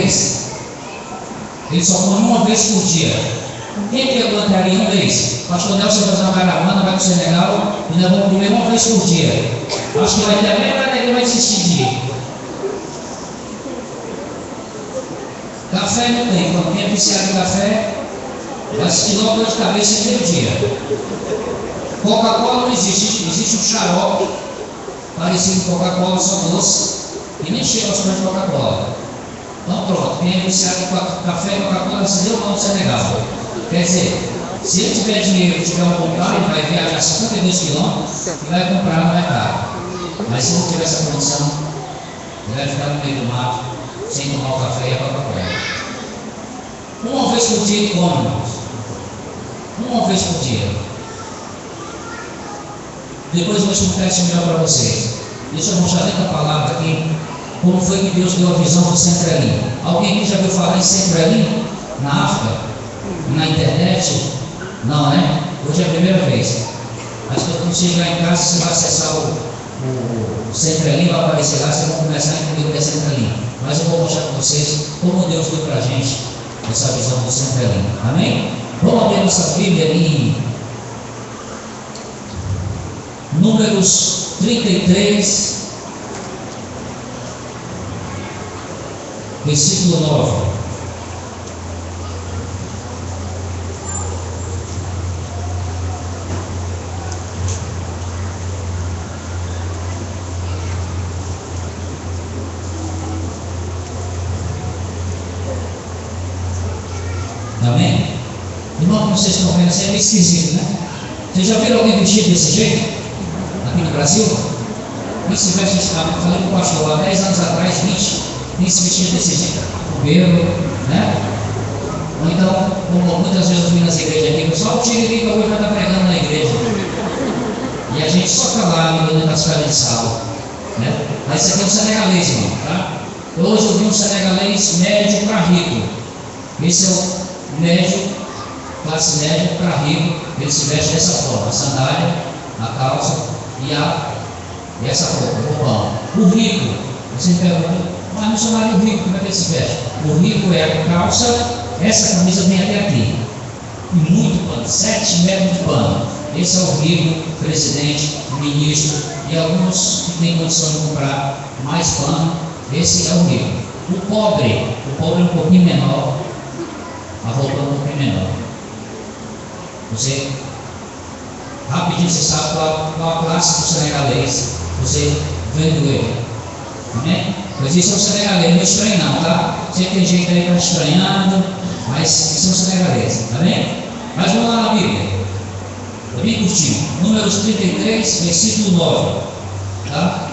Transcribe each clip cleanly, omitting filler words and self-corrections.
vez? Ele só come uma vez por dia. Quem que aguentaria um mês? Pastor Nelson vai fazer uma caravana, vai para o Senegal e nós vamos comer uma vez por dia. Acho que vai ter a mesma ideia que vai existir dia. Café não tem. Quando quem é viciado em café, vai assistir logo dor de cabeça em meio dia. Coca-Cola não existe. Existe um xarope parecido com Coca-Cola, só doce, e nem chega aos pés de Coca-Cola. Então pronto, quem é viciado em café e Coca-Cola se deu mal no Senegal. Quer dizer, se ele tiver dinheiro e tiver um comprar, ele vai viajar 52 quilômetros e vai comprar no mercado. Mas se não tiver essa condição, ele vai ficar no meio do mato, sem tomar o café e a Coca-Cola. Uma vez por dia ele come, irmãos. Uma vez por dia. Depois eu vou explicar isso melhor para vocês. Deixa eu mostrar dentro da palavra aqui como foi que Deus deu a visão do Centro-Elim. Alguém aqui já ouviu falar em Centro-Elim? Na África? Na internet? Não, né? Hoje é a primeira vez. Mas quando você chegar em casa, você vai acessar o Centro-Elim, vai aparecer lá, vocês vão começar a entender o que é Centro-Elim. Mas eu vou mostrar para vocês como Deus deu para a gente essa visão do Centro-Elim. Amém? Vamos abrir nossa Bíblia em Números 33, versículo 9. Amém? Irmão, como vocês estão vendo, isso é meio esquisito, né? Vocês já viram alguém vestido desse jeito? Aqui no Brasil? Quem se veste desse jeito? Falei com o pastor há 10 anos atrás, 20, quem se vestia desse jeito? Cabelo, né? Ou então, como muitas vezes eu fui nas igrejas aqui, o pessoal, o Tiririca hoje vai estar pregando na igreja. E a gente só está lá, dentro das casas de sala, né? Mas isso aqui é um senegalês, irmão, tá? Hoje eu vi um senegalês médio para rico. Esse é o médio, classe média para rico. Ele se veste dessa forma: a sandália, a calça e essa roupa, o roupão. O rico, você pergunta, mas não chamaria o rico, como é que ele se veste? O rico é a calça, essa camisa vem até aqui, e muito pano, 7 metros de pano. Esse é o rico, presidente, ministro, e alguns que têm condição de comprar mais pano. Esse é o rico. O pobre é um pouquinho menor, a roupa é um pouquinho menor. Você, rapidinho, você sabe qual a classe do senegalês, você vendo ele. Amém? Pois isso é um senegalês, não é estranho não, tá? Você tem gente aí que está estranhando, mas isso é um senegalês, amém? Mas vamos lá na Bíblia. É bem curtinho. Números 33, versículo 9. Tá?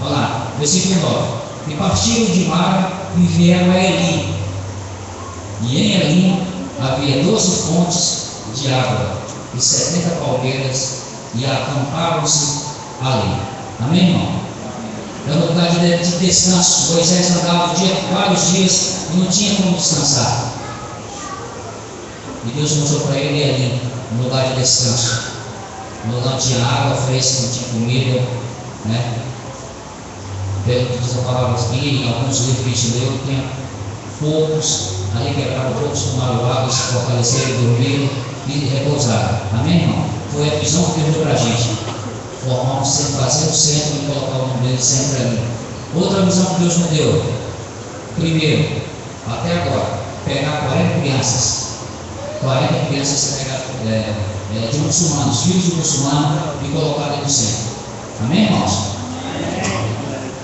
Vamos lá, versículo 9. E partiram de Mara e vieram a Elim. E em Elim havia 12 fontes de água e 70 palmeiras, e acamparam-se ali. Amém, irmão? É um lugar de descanso. Moisés andava vários dias e não tinha como descansar. E Deus mostrou para ele ali um lugar de descanso. Um lugar de água fresca, não tinha comida, né? Pelo que diz a palavra aqui, em alguns livros que a gente leu, tinha poucos, ali quebraram poucos, tomaram água, se fortaleceram, dormiram e repousaram. Amém, irmão? Foi a visão que Deus deu para a gente. Formar fazer um centro e colocar o nome dele sempre ali. Outra visão que Deus nos deu. Primeiro, até agora, pegar 40 crianças. 40 crianças de muçulmanos, filhos de muçulmanos, e colocar dentro do centro. Amém, irmãos?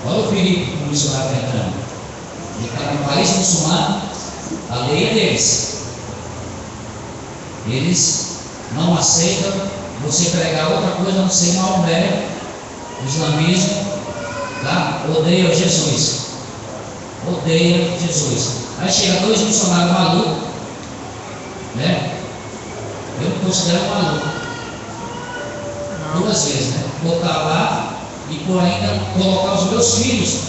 Olha o perigo que o missionário está entrando. Ele está no país muçulmano, a lei é deles. Eles não aceitam você pregar outra coisa a não ser Maomé, o islamismo, tá? Odeia Jesus. Odeia Jesus. Aí chega 2 missionários malucos, né? Eu me considero maluco. 2 vezes, né? Botar lá e por ainda colocar os meus filhos.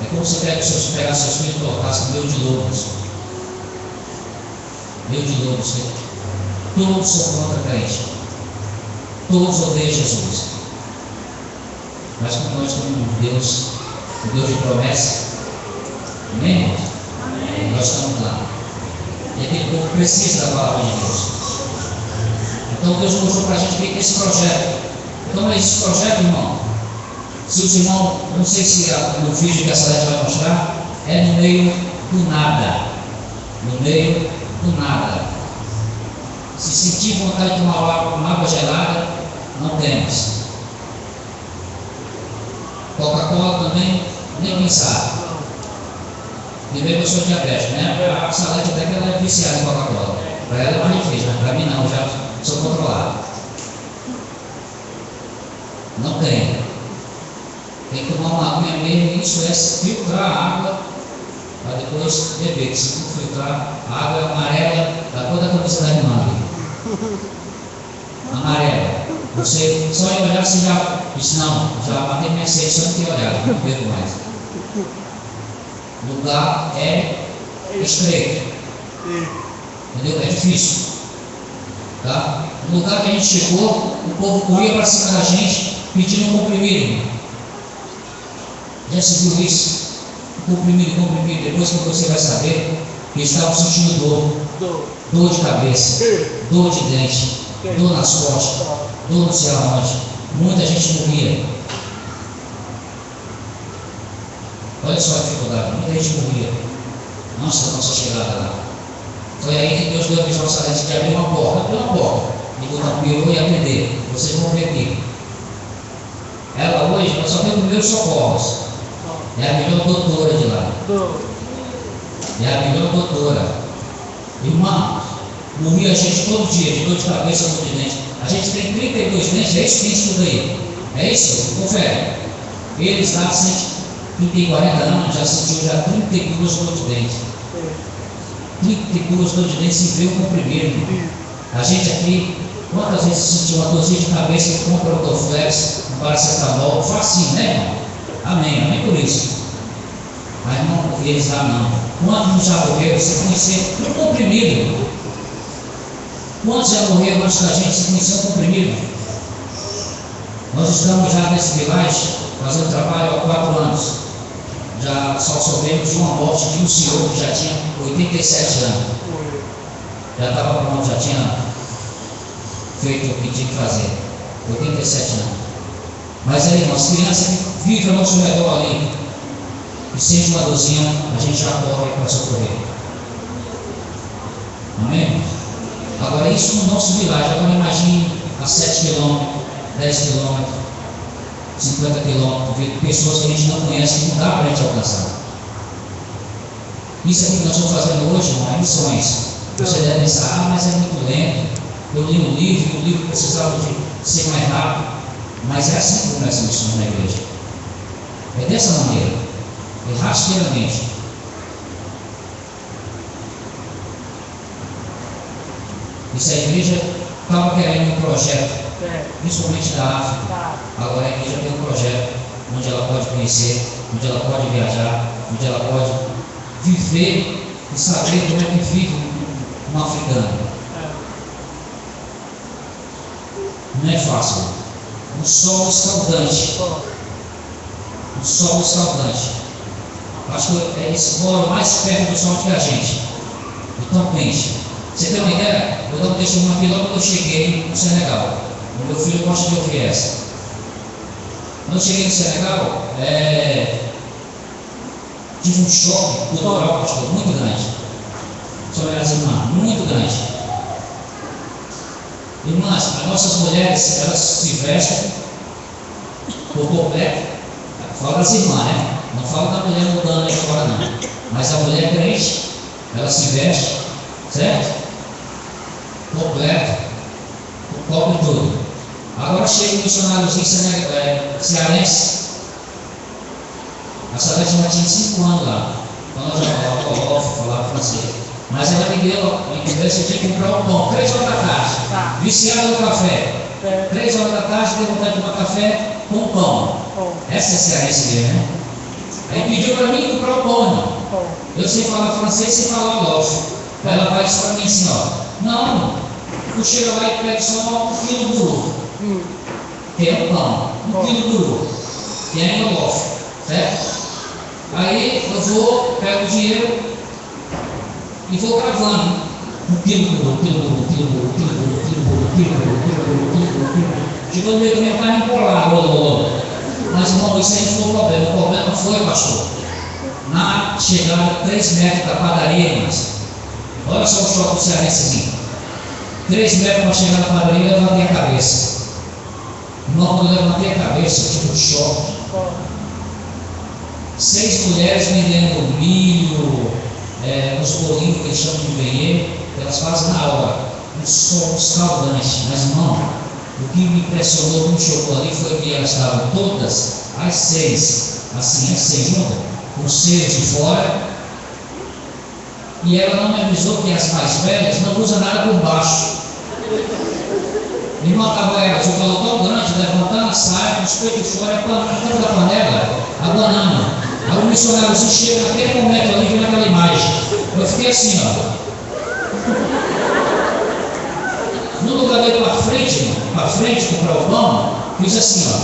É como se pegar seus filhos e colocasse no meio de lobos. Meio de lobos. Todos são contra crente. Todos odeiam Jesus. Mas como nós temos um Deus de promessa, amém, irmãos? nós estamos lá. E aquele povo precisa da palavra de Deus. Então Deus mostrou para a gente o que é esse projeto. Então é esse projeto, irmão. Se os irmãos, não sei se no vídeo que a Salete vai mostrar, é no meio do nada. No meio do nada. Se sentir vontade de tomar água gelada, não temos. Coca-Cola também, nem pensar. Primeiro eu sou diabético, né? A Salete até que ela é viciada em Coca-Cola. Para ela é mais difícil, mas para mim não, já sou controlado. Não tem. Tem que tomar uma aguinha mesmo, isso é filtrar a água para depois beber. Se não filtrar, a água é amarela, da cor da camisa da irmã. Amarela. Você só em olhar, você já disse, não, já matei minha sede só em ter olhado, não bebo mais. O lugar é estreito. Entendeu? É difícil. Tá? No lugar que a gente chegou, o povo corria para cima da gente pedindo um comprimido. Já se viu isso? Comprimido. Depois que você vai saber que eles estavam sentindo dor de cabeça, dor de dente, dor nas costas, dor no sei aonde. Muita gente morria. Olha só a dificuldade, muita gente morria. Nossa chegada lá. Foi aí que Deus deu a visão Salete de abrir uma porta. Abriu uma porta. E botar um pior e aprender. Vocês vão ver aqui. Ela hoje, nós só temos primeiros socorros. É a melhor doutora de lá. É a melhor doutora. Irmão, morria a gente todo dia, de dor de cabeça, dor de dente. A gente tem 32 dentes, é isso que tem tudo aí. É isso? Confere. Eles lá tem 40 anos, já sentiu já 32 dor de dente. 32 dor de dente se veio com o primeiro. A gente aqui, quantas vezes sentiu uma dorzinha de cabeça e compra o Dorflex, um paracetamol, facinho, né, irmão? Amém por isso. Mas não, eles lá não. Quantos já morreram? Você conhecer um comprimido? Quantos já morreram antes da gente se conhecer um comprimido? Nós estamos já nesse village fazendo trabalho há 4 anos. Já só soubemos de uma morte de um senhor que já tinha 87 anos. Já estava pronto, já tinha feito o que tinha que fazer. 87 anos. Mas aí, irmãos, crianças que vivem ao nosso redor ali e sente uma dorzinha, a gente já corre para socorrer. Amém? Agora, isso no nosso village. Agora, imagine a 7 km, 10 km, 50 km, pessoas que a gente não conhece, que não dá para a gente alcançar. Isso aqui que nós estamos fazendo hoje, irmão, é missões. Você deve pensar, mas é muito lento. Eu li um livro, e o livro precisava de ser mais rápido. Mas é assim que começa a missão na igreja. É dessa maneira. É rasteiramente. E se a igreja estava querendo um projeto, principalmente da África, agora a igreja tem um projeto onde ela pode conhecer, onde ela pode viajar, onde ela pode viver e saber como é que vive um africano. Não é fácil. Um sol escaldante. Um sol escaldante. Acho que eles moram mais perto do sol que a gente. Então quente. Você tem uma ideia? Eu dou um testemunho aqui logo quando eu cheguei no Senegal. O meu filho gosta de ouvir essa. Quando eu cheguei no Senegal, tive um choque cultural, pastor, muito grande. Sobre as irmãs, muito grande. Irmãs, as nossas mulheres, elas se vestem por completo. Fala das irmãs, né? Não fala da mulher mudando aí fora, não. Mas a mulher crente, ela se veste, certo? Completo, cobre tudo. Agora chega um missionáriozinho cearense. A Salete já tinha 5 anos lá. Então ela já falava colofe, falava francês. Mas ela me deu, você tinha que comprar um pão, 3 horas da tarde, viciada no café. 3 horas da tarde, deu vontade de tomar café com pão. Essa é cearense mesmo, né? Aí pediu para mim comprar o pão, irmão. Eu sei falar francês, sei falar olof. Ela vai dizer para mim assim, ó, não, tu chega lá e pega só 1 quilo de buru. Que é um pão, 1 quilo de buru. Que é olof, certo? Aí eu vou, pego o dinheiro, e vou gravando. Um quilo por um quilo por um quilo por um quilo por um quilo por um quilo por um quilo por um quilo por um quilo. Chegou no meio do meu carro empolado. Mas, irmão, isso aí não foi o problema. O problema foi, pastor, na chegada a 3 metros da padaria, irmãs. Olha só o choque do cearense aqui. 3 metros para chegar na padaria, eu levantei a cabeça. Irmão, quando eu levantei a cabeça, eu tive um choque. 6 mulheres vendendo milho, os bolinhos que eles chamam de venher, elas fazem na hora. Um sol escaldante. Mas, irmão, o que me impressionou, me chocou ali, foi que elas estavam todas às 6, assim, às 6 juntas, com seios de fora. E ela não me avisou que as mais velhas não usam nada por baixo. Irmão, estava ela de um valor tão grande, levantando a saia, com os peitos de fora, a tampa da panela, abanando. Aí o missionáriozinho chega naquele momento ali, vendo aquela imagem. Eu fiquei assim, ó. No lugar dele para frente, comprar o pão, fiz assim, ó.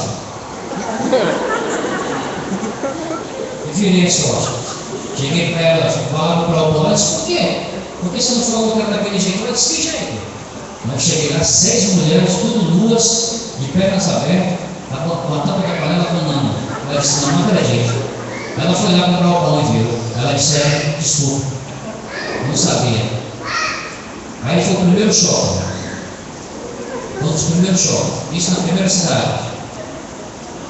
E virei as costas. Cheguei para ela, falava para o pão, ela disse, por quê? Por que você não falou que era daquele jeito? Ela disse, que jeito? Mas cheguei lá, 6 mulheres, tudo nuas, de pernas abertas, com a tampa da panela abanando. Ela disse, não acredito. Ela foi lá comprar o pão e viu. Ela disse, desculpa, não sabia. Aí foi o primeiro choque. Um dos primeiros choques. Isso na primeira cidade.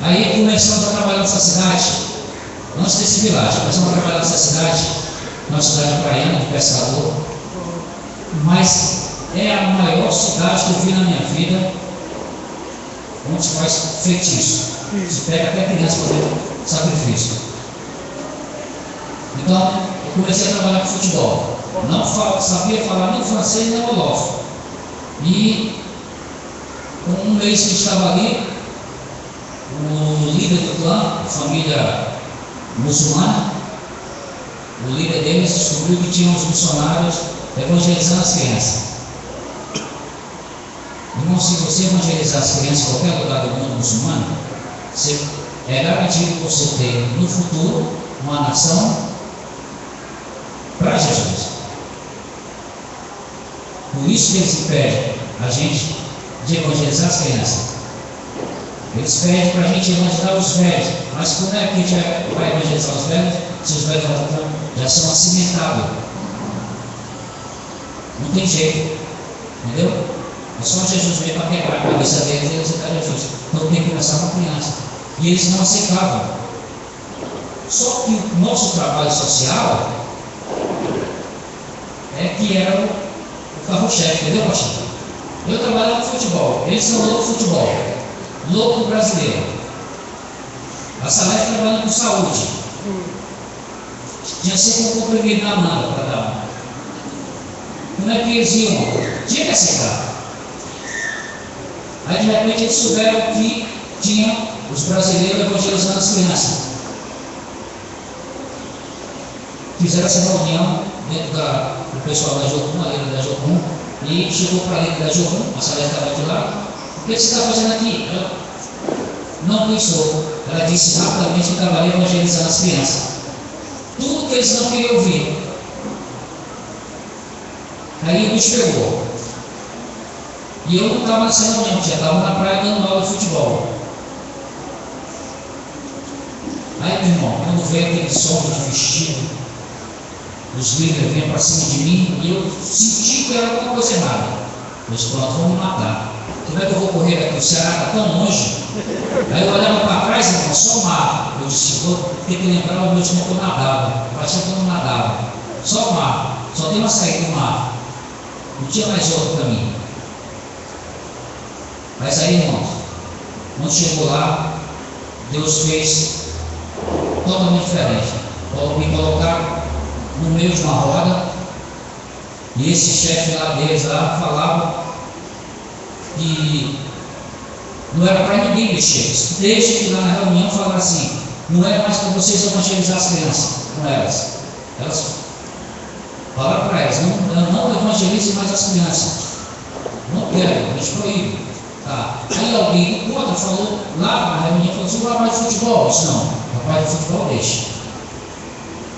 Aí começamos a trabalhar nessa cidade. Antes desse vilagem, começamos a trabalhar nessa cidade. Uma cidade praiana, de pescador. Mas é a maior cidade que eu vi na minha vida onde se faz feitiço. Se pega até criança para fazer sacrifício. Então, eu comecei a trabalhar com futebol. Não sabia falar nem francês nem wolof. E com um mês que estava ali, o líder do clã, a família muçulmana, o líder deles descobriu que tinha uns missionários evangelizando as crianças. Irmão, se você evangelizar as crianças em qualquer lugar do mundo muçulmano, é garantido que você ter no futuro uma nação para Jesus. Por isso que eles impedem a gente de evangelizar as crianças. Eles pedem para a gente evangelizar os velhos. Mas como é que a gente vai evangelizar os velhos se os velhos já são acimentados? Não tem jeito. Entendeu? É só Jesus veio para quebrar a cabeça deles e eles aceitar Jesus. Então tem que começar com a criança. E eles não aceitavam. Só que o nosso trabalho social é que era o carro-chefe, entendeu, pastor? Eu trabalhava no futebol, eles são loucos no futebol, louco brasileiro. A Salete trabalhando com saúde. Tinha sempre um comprimido na mão para dar. Como é que eles iam? Tinha que aceitar. Aí de repente eles souberam que tinha os brasileiros evangelizando as crianças. Fizeram essa reunião dentro do pessoal da Jocum, a líder da Jocum, e chegou para a líder da Jocum, a Salete estava de lá. O que você está fazendo aqui? Ela não pensou. Ela disse rapidamente que trabalhei evangelizando as crianças. Tudo que eles não queriam ouvir. Aí o bicho pegou. E eu não estava nessa reunião, já estava na praia dando aula de futebol. Aí, meu irmão, quando veio aquele som de vestido, os líderes vinham para cima de mim e eu senti que era alguma coisa errada. Eu disse, pronto, vão me matar. Como é que eu vou correr daqui? O Ceará está tão longe. Aí eu olhava para trás, irmão, só mar. Eu disse, vou ter que lembrar o meu tempo que eu nadava. Parecia que eu não nadava. Só o mar. Só tem uma saída do mar. Não tinha mais outro caminho. Mas aí, irmão, quando chegou lá, Deus fez totalmente diferente. Me colocaram no meio de uma roda, e esse chefe lá deles lá falava que não era para ninguém mexer. Desde que lá na reunião falaram assim, não era mais para vocês evangelizar as crianças com elas. Elas falaram para elas, não evangelizem mais as crianças. Não quero, a gente proíbe. Tá. Aí alguém do contra falou lá na reunião, falou assim, o rapaz de futebol. Eu disse, não, o rapaz de futebol deixa.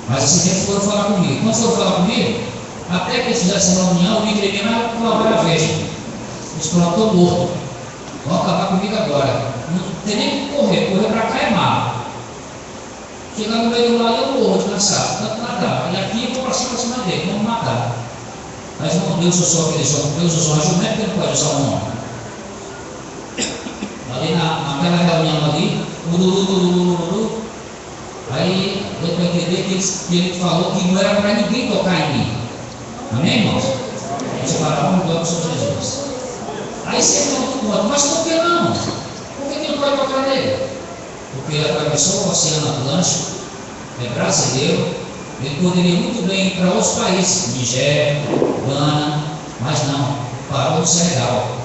Mas esse tempo foram falar comigo. Quando foram falar comigo, Até que eles fizessem uma união, o Nicodemo vai colocar a veja. Eles pronto, estou morto. Vão acabar comigo agora. Não tem nem que correr para cá é mal. Chegar no meio do lado eu morro de cansado, tanto nadar. E aqui eu vou para cima dele, vamos matar. Mas não, Deus usou aquele jogo, Deus usou a jumenta, que ele pode usar o homem. Ali naquela reunião ali, aí deu para entender que ele falou que não era para ninguém tocar em mim. Amém, irmãos? Você fala, vamos glória ao Senhor Jesus. Aí você pergunta, mas por que não? Por que não pode tocar nele? Porque ele atravessou o Oceano Atlântico, é brasileiro, ele poderia muito bem ir para outros países, Nigéria, Gana, mas não, parou no Senegal.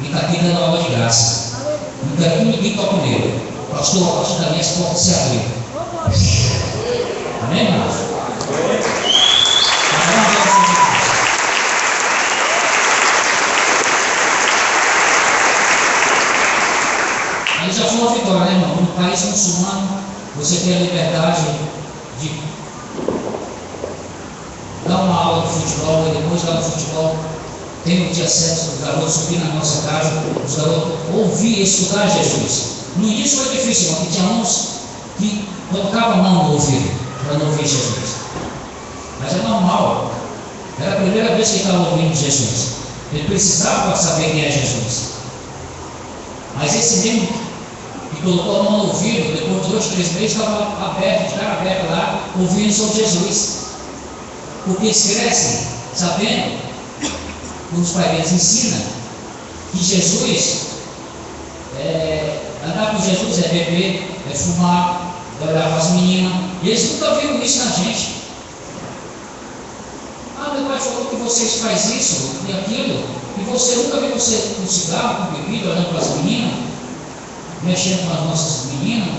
E está aqui dando aula de graça. Não quero que ninguém toque nele. Pastor, a partir dali as portas se abriram. Amém, irmãos? Aí já foi uma vitória, né, irmão? No país muçulmano, você tem a liberdade de dar uma aula de futebol e depois dar o futebol. Tem o dia certo do garoto subir na nossa casa, os garotos ouvir e estudar Jesus. No início foi difícil, porque tinha uns que colocavam a mão no ouvido para não ouvir Jesus. Mas é normal. Era a primeira vez que ele estava ouvindo Jesus. Ele precisava saber quem é Jesus. Mas esse mesmo que colocou a mão no ouvido, depois de 2, 3 meses, estava aberto, de cara aberta lá, ouvindo sobre Jesus. Porque eles crescem sabendo, os pais ensinam, que Jesus, andar com Jesus é beber, é fumar, é olhar para as meninas. E eles nunca viram isso na gente. Ah, meu pai falou que vocês fazem isso e aquilo, e você nunca viu você com cigarro, com bebida, olhando para as meninas, mexendo com as nossas meninas.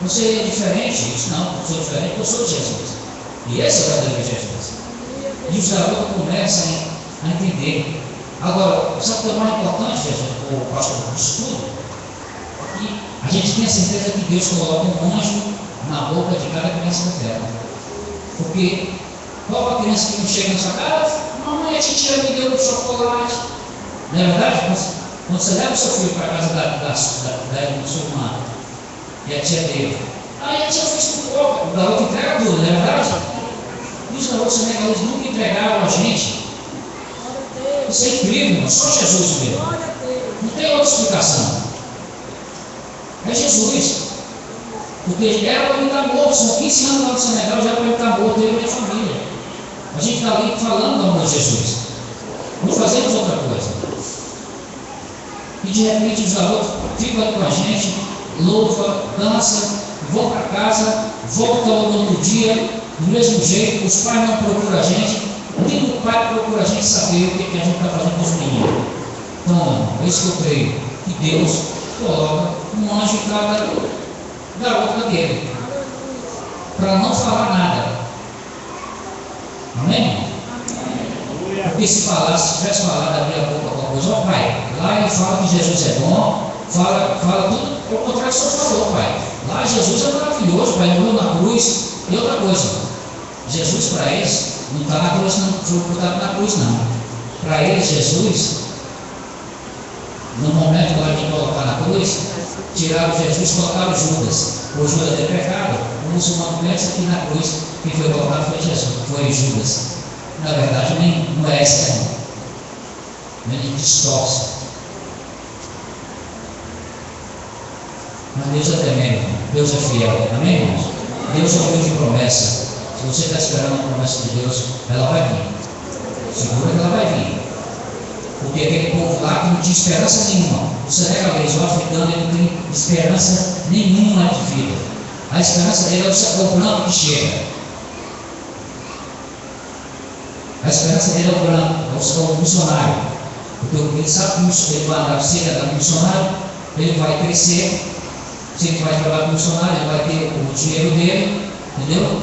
Você é diferente? Isso não, eu sou diferente, eu sou Jesus. E esse é o verdadeiro Jesus. E os garotos começam a entender. Agora, sabe o que é mais importante, Jesus, o pastor do estudo? Que a gente tem a certeza que Deus coloca um anjo na boca de cada criança da terra. Porque qual a criança que não chega na sua casa? Mamãe, a titia me deu um chocolate. Não é verdade? Quando você leva o seu filho para a casa da sua irmã e a tia dele, aí a tia fez tudo pouco. O garoto entrega tudo, não é verdade? E os garotos senegalenses nunca entregaram a gente. Isso é incrível, irmão. Só Jesus mesmo. Não tem outra explicação. É Jesus. Porque ele era para ele estar morto. São 15 anos lá no Senegal, já era para ele estar morto, ele e a família. A gente está ali falando do amor de Jesus. Não fazemos outra coisa. E de repente os garotos ficam ali com a gente, louva, dança, vão para casa, voltam no outro dia, do mesmo jeito. Os pais não procuram a gente. Nem o pai procura a gente saber o que a gente está fazendo com os meninos. Então, é isso que eu creio. Que Deus coloca um anjo em cada garota dele. Para não falar nada. Amém? Porque se tivesse falado, abrir a boca alguma coisa, ó pai, lá ele fala que Jesus é bom, fala tudo o contrário que o senhor falou, pai. Lá Jesus é maravilhoso, pai, morreu na cruz. E outra coisa, Jesus para eles não está na cruz, não foi botado na cruz, não. Para eles, Jesus, no momento lá de colocar na cruz, tiraram Jesus e colocaram Judas. O Judas é pecado. O muçulmano pensa que na cruz quem foi colocado foi Jesus, foi Judas. Na verdade, não é essa, não. Ele distorce. Mas Deus é tremendo, Deus é fiel. Amém, irmãos? Deus é um Deus de promessa. Se você está esperando a promessa de Deus, ela vai vir. Segura que ela vai vir. Porque aquele povo lá que não tinha esperança nenhuma, o senegalês, o africano, ele não tem esperança nenhuma de vida. A esperança dele é o branco que chega. A esperança dele é o branco, é o missionário. Porque ele sabe que ele vai andar, se ele andar missionário, ele vai crescer. Se ele vai trabalhar com missionário, ele vai ter o dinheiro dele, entendeu?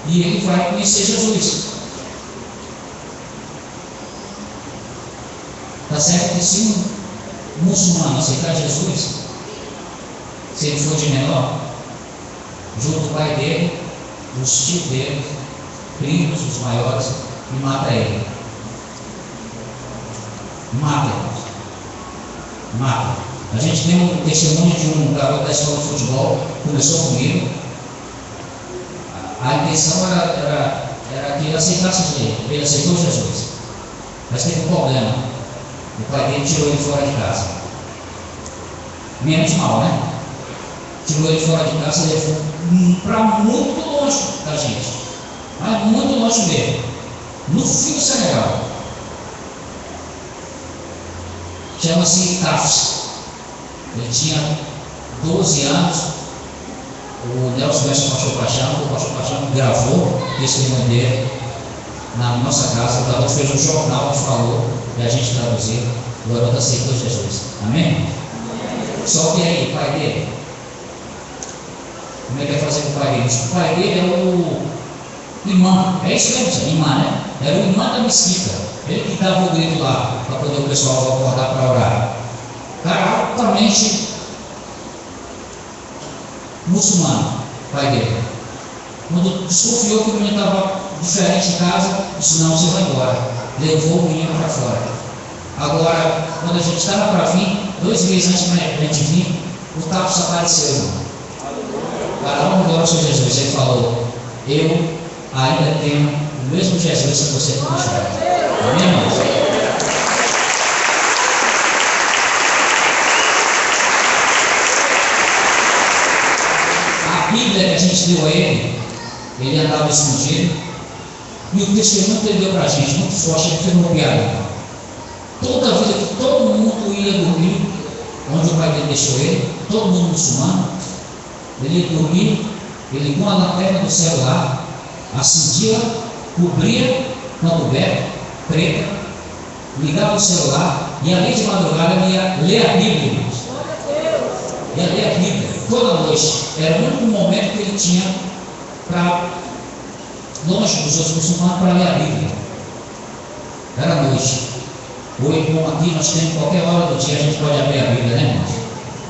E ele vai conhecer Jesus. Está certo que se um muçulmano aceitar Jesus, se ele for de menor, junto o pai dele, os tios dele, primos, os maiores, e mata ele. Mata ele. Mata. A gente tem um testemunho de um garoto da escola de futebol, começou comigo. A intenção era que ele aceitasse ele aceitou Jesus. Mas teve um problema. O pai dele tirou ele fora de casa. Menos mal, né? Tirou ele fora de casa e levou para muito longe da gente. Mas muito longe mesmo. No fim do Senegal. Chama-se Tafs. Ele tinha 12 anos. O Nelson Mestre o Pastor Paixão gravou o testemunho dele na nossa casa. O garoto fez um jornal que falou e a gente traduziu. O garoto aceitou Jesus. Amém? Só que aí, o pai dele, como é que vai fazer com o pai dele? O pai dele é o imã, é isso mesmo, imã, né? Era o imã da mesquita. Ele que dava o grito lá para poder o pessoal acordar para orar. Cara altamente muçulmano, pai dele. Quando desconfiou que o menino estava diferente em casa, disse: não, você vai embora. Levou o menino para fora. Agora, quando a gente estava para vir, 2 meses antes da gente vir, o Tafos apareceu. Para a honra e glória ao Senhor Jesus, ele falou: eu ainda tenho o mesmo Jesus que você tem mostrado. Amém, irmãos? A Bíblia que a gente deu a ele andava escondido, e o testemunho que ele deu para a gente, muito forte, ele foi uma piada. Toda a vida que todo mundo ia dormir, onde o pai dele deixou ele, todo mundo muçulmano, ele ia dormir, ele ligou a lanterna do celular, acendia, cobria com a coberta preta, ligava o celular e ali de madrugada ele ia ler a Bíblia, irmãos. Ia ler a Bíblia toda noite. Era o único momento que ele tinha para, longe dos outros muçulmanos, para ler a Bíblia. Era a noite. Hoje, como aqui nós temos, qualquer hora do dia a gente pode abrir a Bíblia, né, irmãos?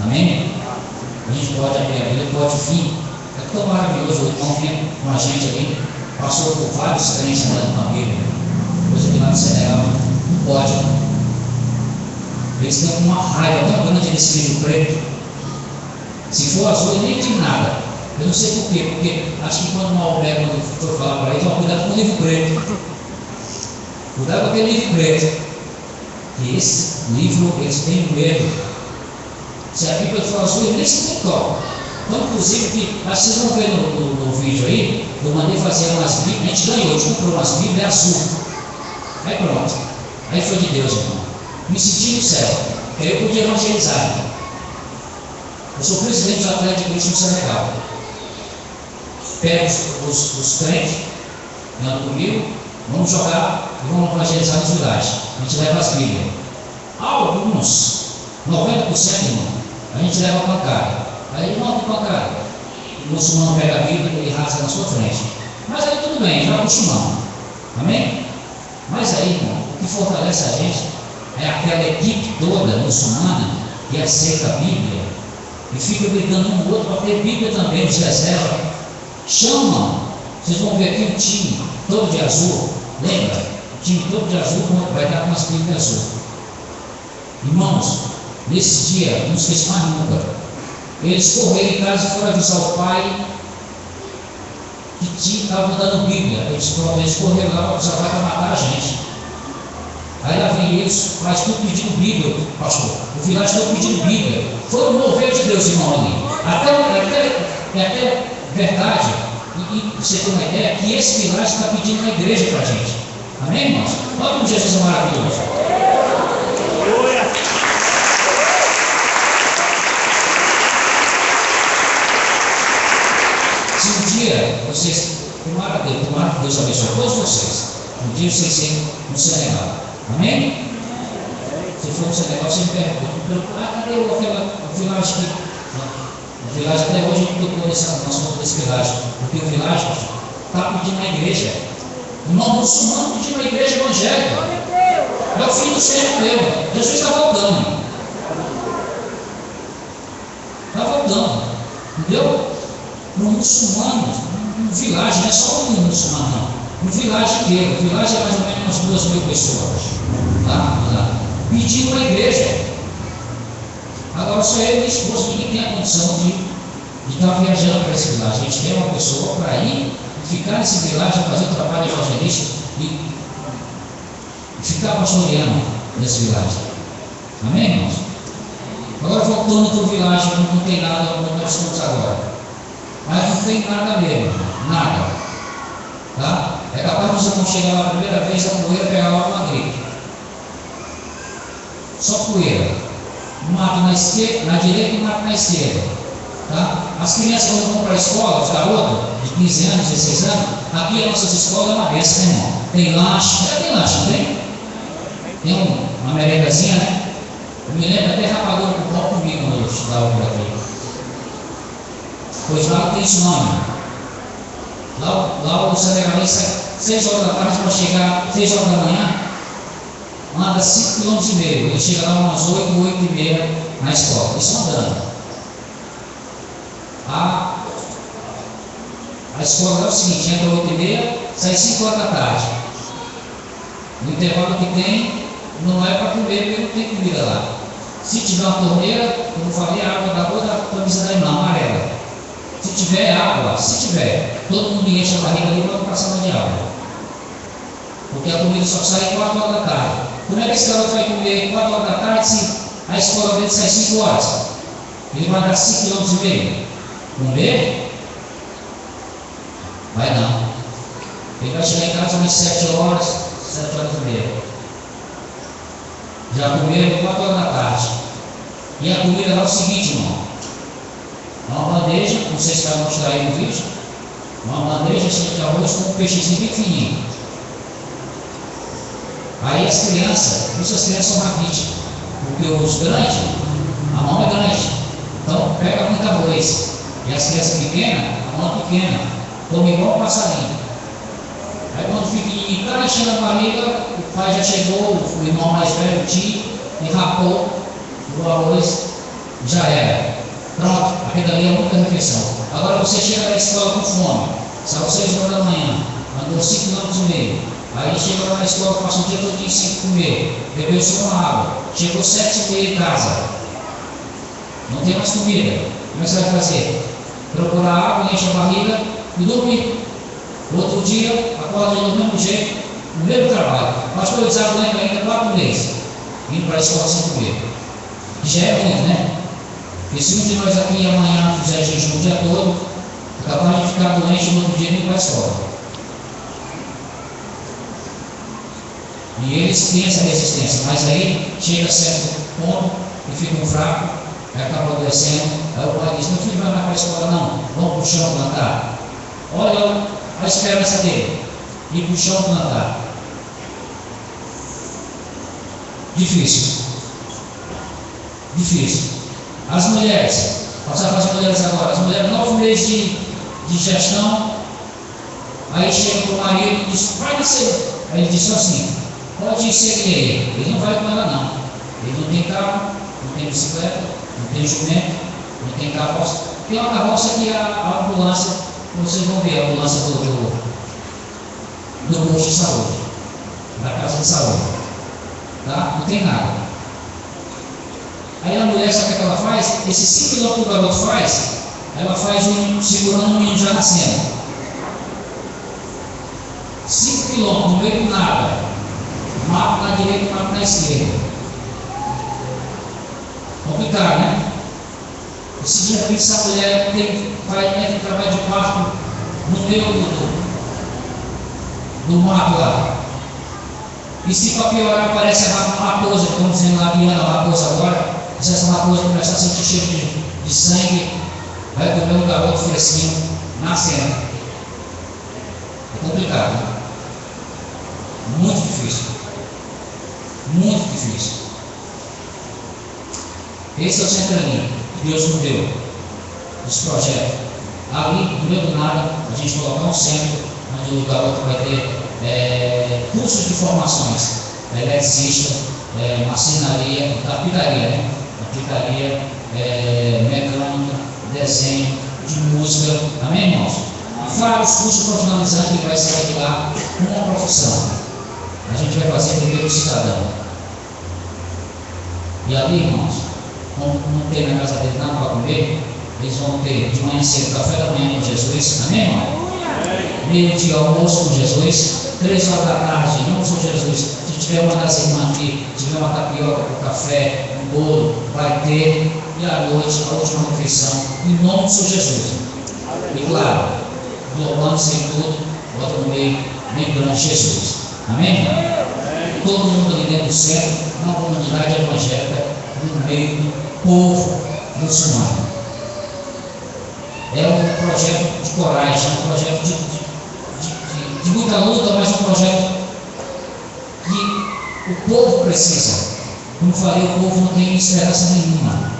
Amém? A gente pode abrir a Bíblia, pode vir. É tão maravilhoso. O irmão vinha com a gente ali, passou por vários crentes andando com a Bíblia. Coisa que lá no Senegal não pode. Eles têm uma raiva tão grande desse livro preto. Se for azul, ele nem diz nada. Eu não sei por quê, porque acho que quando o Alberto, quando for falar para ele, cuidado com o livro preto. Cuidado com aquele livro preto. E esse livro, eles têm medo. Se a Bíblia for azul, ele nem se toca. Então, inclusive, que, acho que vocês vão ver no vídeo aí, eu mandei fazer umas Bíblias, a gente ganhou, a gente comprou umas Bíblias azul. Aí pronto. Aí foi de Deus, irmão. Me senti no céu. Aí eu podia evangelizar. Eu sou presidente do Atlético de Senegal. Pego os crentes, andam comigo, vamos jogar e vamos evangelizar nos lugares. A gente leva as Bíblias. Alguns, 90%, irmão, a gente leva a pancada. Aí não tem pancada. O muçulmano pega a Bíblia e rasga na sua frente. Mas aí tudo bem, já acostumamos. Amém? Mas aí, irmão, o que fortalece a gente é aquela equipe toda muçulmana que aceita a Bíblia e fica brigando um com o outro para ter Bíblia também, nos reserva. Chama, vocês vão ver aqui um time todo de azul. Lembra? O time todo de azul vai estar com as Bíblias azul. Irmãos, nesse dia, não esqueço mais nunca. Eles correram em casa e foram avisar o pai que estava dando Bíblia. Eles correram lá para avisar o pai para matar a gente. Aí lá vem eles, faz tudo pedindo Bíblia, pastor. O vilagem todo pedindo Bíblia. Foi o mover de Deus, irmão, ali. Até verdade, e você tem uma ideia, que esse vilagem está pedindo na igreja para a gente. Amém, irmãos? Olha como Jesus é maravilhoso. Se um dia vocês, tomara que Deus abençoe todos vocês, um dia vocês serem no Senegal. Amém? Se for no Senegal, você me pergunta: cadê o vilagem aqui? O vilagem até hoje não tocou nesse assunto desse vilagem, porque o vilagem está pedindo na igreja. O irmão muçulmano pedindo na igreja evangélica. É o fim do tempo mesmo. Jesus está voltando. Está voltando. Entendeu? No muçulmano, no vilagem, não é só um muçulmano, não. O vilagem inteiro, o vilagem é mais ou menos umas 2.000 pessoas. Tá? Pedindo para a igreja. Agora só eu e minha esposa, ninguém tem a condição de estar viajando para esse vilagem. A gente quer uma pessoa para ir, ficar nesse vilagem, fazer o trabalho evangelístico e ficar pastoreando nesse vilagem. Amém, irmãos? Agora voltando para o vilagem, não tem nada onde nós estamos agora. Mas não tem nada mesmo, nada. Tá? É capaz de os irmãos chegar lá a primeira vez, a poeira pegar lá uma gripe. Só poeira. Mato na esquerda, na direita e mato na esquerda. Tá? As crianças quando vão para a escola, os garotos de 15 anos, 16 anos, aqui as nossas escolas é uma benção, né, irmão? Tem lanche, tem lanche, não tem? Tem uma merendazinha, né? Eu me lembro até rapadura com pão comigo quando eu estudava por aqui. Pois lá não tem isso não, irmão. Lá o senegalês sai 6 horas da tarde para chegar 6 horas da manhã, anda 5,5 km. Ele chega lá umas 8, 8h30 na escola. Isso andando. A escola é o seguinte, entra 8h30, sai 5 horas da tarde. O intervalo que tem não é para comer, porque não tem comida lá. Se tiver uma torneira, como eu falei, a água da rua da camisa da irmã amarela. Se tiver água, todo mundo enche a barriga ali para a sala de aula. Porque a comida só sai 4 horas da tarde. Como é que esse garoto vai comer 4 horas da tarde se a escola dele sai 5 horas? Ele vai dar 5,5 km. Comer? Vai não. Ele vai chegar em casa umas 7 horas, 7 horas e meia. Já comeram 4 horas da tarde. E a comida lá é o seguinte, irmão. Uma bandeja, não sei se vai mostrar aí no vídeo. Uma bandeja cheia de arroz com um peixezinho bem fininho. Aí as crianças, por isso as crianças são raquites. Porque os grandes, a mão é grande. Então pega muito arroz. E as crianças pequenas, a mão é pequena. Come igual um passarinho. Aí quando fica está enchendo a barriga, o pai já chegou, o irmão mais velho, o tio, e rapou o arroz, já era. Pronto, aquilo ali é muita refeição. Agora você chega na escola com fome, saiu 6 horas da manhã, andou 5,5 km. Aí chega lá na escola, passa o dia todo sem comer, bebeu só uma água, chegou 7h30 em casa, não tem mais comida. Como é que você vai fazer? Procurar água, enche a barriga e dormir. Outro dia, acorda do mesmo jeito, no mesmo trabalho. Pastor, eu desaguento ainda 4 meses, indo para a escola sem comer. Já é muito, né? Porque se um de nós aqui amanhã fizer jejum o dia todo, é capaz de ficar doente no outro dia e ir para a escola. E eles têm essa resistência, mas aí chega a certo ponto e ficam fracos, aí acabam adoecendo. Aí o pai diz: meu filho vai mais para a escola, não, vamos para o chão plantar. Olha a esperança dele, ir para o chão plantar. Difícil. As mulheres, passar para as mulheres agora, as mulheres 9 meses de gestão, aí chega para o marido e diz: vai nascer. Aí ele diz assim: pode seguir ele não vai com ela não. Ele não tem carro, não tem bicicleta, não tem jumento, não tem carroça. Tem uma carroça que é a ambulância, vocês vão ver a ambulância do posto de saúde, da casa de saúde. Tá? Não tem nada. Aí a mulher, sabe o que ela faz? Esses 5 km que o garoto faz, ela faz segurando um menino já nascendo. 5 km no meio do nada. Mato na direita e mato na esquerda. Complicado, né? Se de repente essa mulher vai trabalhar de parto no meio do mato lá. E se para piorar aparece a raposa, estamos dizendo lá guiando a raposa agora, se essa raposa começar a sentir cheiro de sangue, vai comer um garoto fresquinho nascendo. É complicado, né? Muito difícil. Muito difícil. Esse é o centralinho que Deus nos deu, esse projeto. Ali, no meio do nada, a gente colocar um centro onde o garoto vai ter cursos de formações, eletricista, marcenaria, tapidaria, né? Tapidaria, mecânica, desenho, de música. Amém, irmãos? vários cursos profissionalizantes que vai sair de lá com uma profissão. A gente vai fazer primeiro o cidadão. E ali, irmãos, como não tem na casa dele nada para comer, eles vão ter de manhã cedo café da manhã com Jesus, amém, irmão? Meio-dia almoço com Jesus, 3 horas da tarde, em nome de Jesus. Se tiver uma das irmãs aqui, tiver uma tapioca com café, um bolo, vai ter. E à noite, a última refeição, em nome de Jesus. E claro, globando sem tudo, bota no meio, lembrando Jesus. Amém, irmão? Todo mundo ali dentro do centro, uma comunidade evangélica, no meio do povo muçulmano. É um projeto de coragem, um projeto de muita luta, mas um projeto que o povo precisa. Como falei, o povo não tem esperança nenhuma.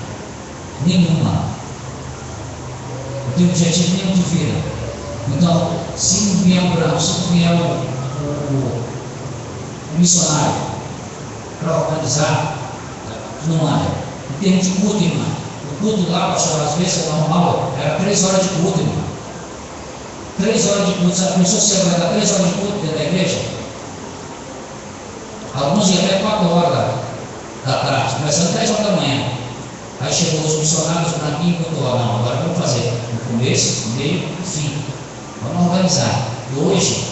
Nenhuma. Não tem objetivo nenhum de vida. Então, se não vier o branco, se não vier o missionário para organizar, não anda. Em termos de culto, irmã. O culto lá, pastor, às vezes é normal, era 3 horas de culto, irmão. 3 horas de culto. Sabe, pensou que você vai dar 3 horas de culto dentro da igreja? Alguns iam até 4 horas da tarde, começando 10 horas da manhã. Aí chegou os missionários aqui e contou: não, agora vamos fazer no começo, meio e fim. Vamos organizar. E hoje,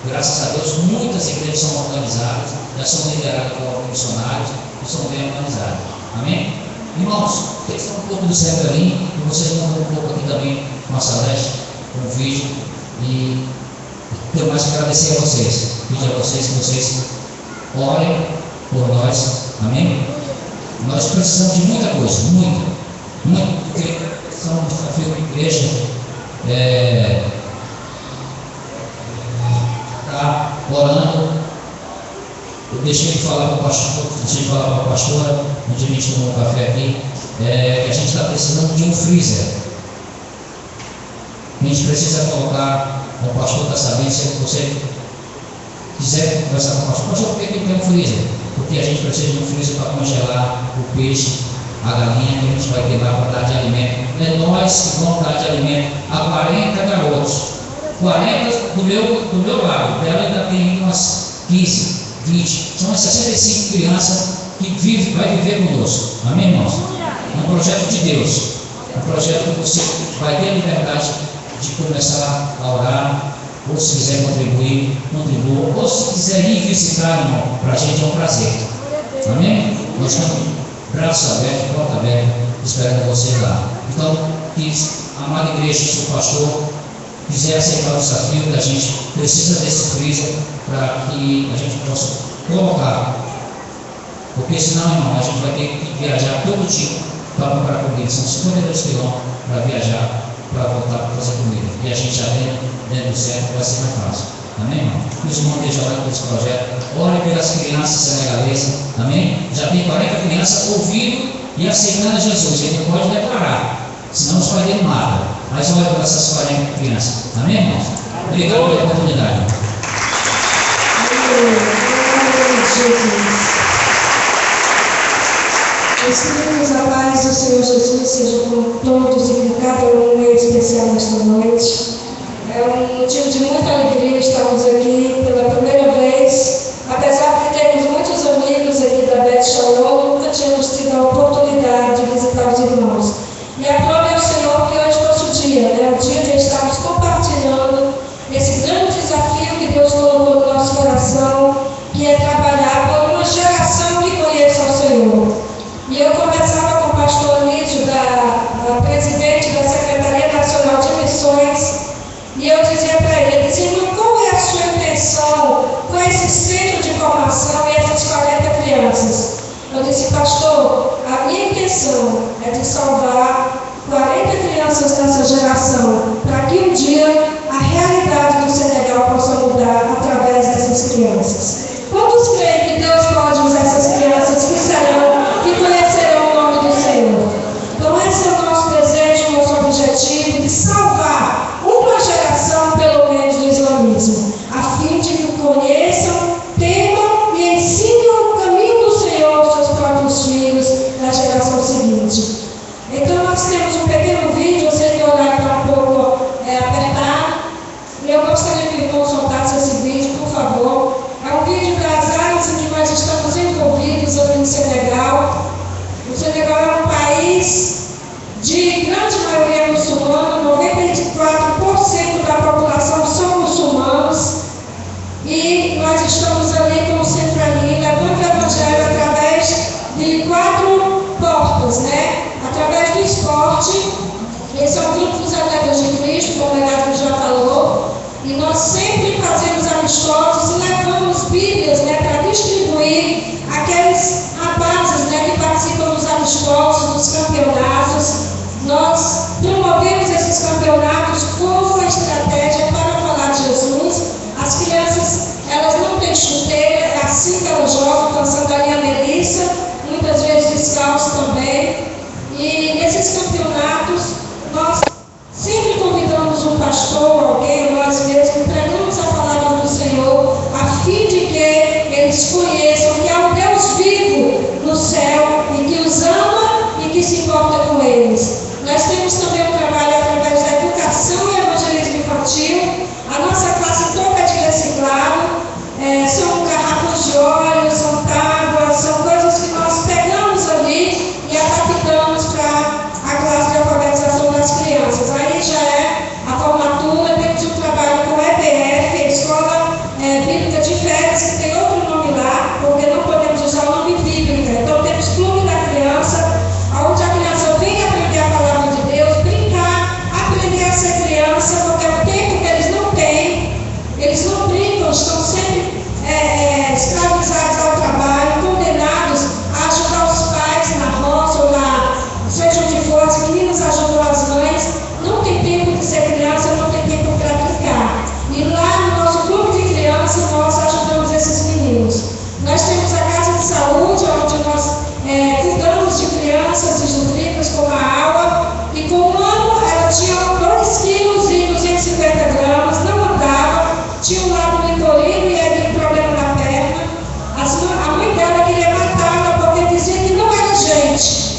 graças a Deus, muitas igrejas são organizadas, já são lideradas por missionários e são bem organizadas. Amém? Irmãos, texto um pouco do Severim, e vocês vão ver um pouco aqui também com a Celeste, com o vídeo, e tenho mais que agradecer a vocês, pedir a vocês que vocês orem por nós, amém? Nós precisamos de muita coisa, muito, porque são um desafio da igreja, está orando. Eu deixei de falar para a pastora, um dia a gente tomou um café aqui, que a gente está precisando de um freezer. A gente precisa colocar, o pastor está sabendo, se você quiser conversar com o pastor, por que tem um freezer? Porque a gente precisa de um freezer para congelar o peixe, a galinha que a gente vai ter lá para dar de alimento. É nós que vamos dar de alimento a 40 garotos. 40 do meu lado, dela ainda tem umas 15. 20, são as 65 crianças que vai viver conosco. Amém, irmãos? É um projeto de Deus. É um projeto que você vai ter a liberdade de começar a orar, ou se quiser contribuir, contribua, ou se quiser ir visitar, irmão, para a gente é um prazer. Amém? Nós estamos braços abertos, porta aberta, esperando você lá. Então, que a amada igreja, se o pastor quiser aceitar o desafio, que a gente precisa desse freezer para que a gente possa colocar, porque senão, irmão, a gente vai ter que viajar todo dia para comprar comida. São 52 quilômetros para viajar, para voltar para fazer comida, e a gente já tem dentro do centro, vai ser mais fácil. Amém, irmão? Que os irmãos estejam orando por esse projeto. Ore pelas crianças senegalesas. Amém? Já tem 40 crianças ouvindo e aceitando a Jesus. Ele não pode declarar, senão os pais dele matam. Mas ore por essas 40 crianças. Amém, irmãos? Obrigado pela oportunidade. Espíritos, a paz do Senhor Jesus seja com todos e com cada um, em especial nesta noite. É um motivo de muita alegria estarmos aqui pela primeira vez. Apesar de termos muitos amigos aqui da Beth Shalom, nunca tínhamos tido a oportunidade de visitar os irmãos. E aprove ao Senhor que hoje é nosso dia, o dia de estarmos compartilhando esse grande desafio que Deus colocou no nosso coração, que é trabalhar por uma geração que conheça o Senhor. E eu conversava com o pastor Nídio, presidente da Secretaria Nacional de Missões, e eu dizia para ele, irmão, qual é a sua intenção com esse centro de formação e essas 40 crianças? Eu disse, pastor, a minha intenção é de salvar 40 crianças nessa geração, para que um dia a realidade do Senegal possa mudar através dessas crianças. Quantos creem que Deus pode usar essas crianças que conhecerão o nome do Senhor? Então esse é o nosso desejo, o nosso objetivo, de salvar uma geração, pelo menos, do islamismo, a fim de que conheçam, temam e ensinem o caminho do Senhor aos seus próprios filhos na geração seguinte. Então nós temos um pequeno vídeo, eu sei que o horário está um pouco apertado, E nós estamos ali como Centralinha, levando o Evangelho através de 4 portas, né? Através do esporte. Esse é o grupo dos atletas de Cristo, como o Renato já falou. E nós sempre fazemos amistosos e levamos Bíblias, né, para distribuir aqueles rapazes, né, que participam dos amistosos, dos campeonatos. Nós promovemos esses campeonatos como uma estratégia para falar de Jesus. As crianças, elas não têm chuteira, é assim que elas jogam, com a sandalinha Melissa, muitas vezes descalço também. E nesses campeonatos, nós sempre convidamos um pastor, alguém, nós mesmos, pregamos a palavra do Senhor, a fim de que eles conheçam que há um Deus vivo no céu e que os ama e que se importa com eles. Nós temos também um trabalho através da educação e evangelismo infantil. A nossa classe toda é de reciclado, são garrafas de óleo, são tábuas, são coisas que nós pegamos ali e adaptamos para a classe de alfabetização das crianças. Aí já é a formatura, temos um trabalho com a EBF, a Escola Bíblica de Férias, que tem outro nome lá, porque não podemos usar o nome bíblica. Então temos Clube da Criança, onde a criança vem aprender a palavra de Deus, brincar, aprender a ser criança, porque é o tempo que eles não têm, eles não brincam, estão sempre escravizados ao trabalho, condenados a ajudar os pais na roça ou seja onde for, as meninas ajudam as mães, não tem tempo de ser criança, não tem tempo para brincar. E lá no nosso grupo de crianças, nós ajudamos esses meninos. Nós temos a Casa de Saúde, onde nós cuidamos de crianças desnutridas com a aula, e com um ano ela tinha 2,250 kg, não andava, tinha um lado litorino e aí tinha um problema na perna. A mãe dela queria matá-la porque dizia que não era gente.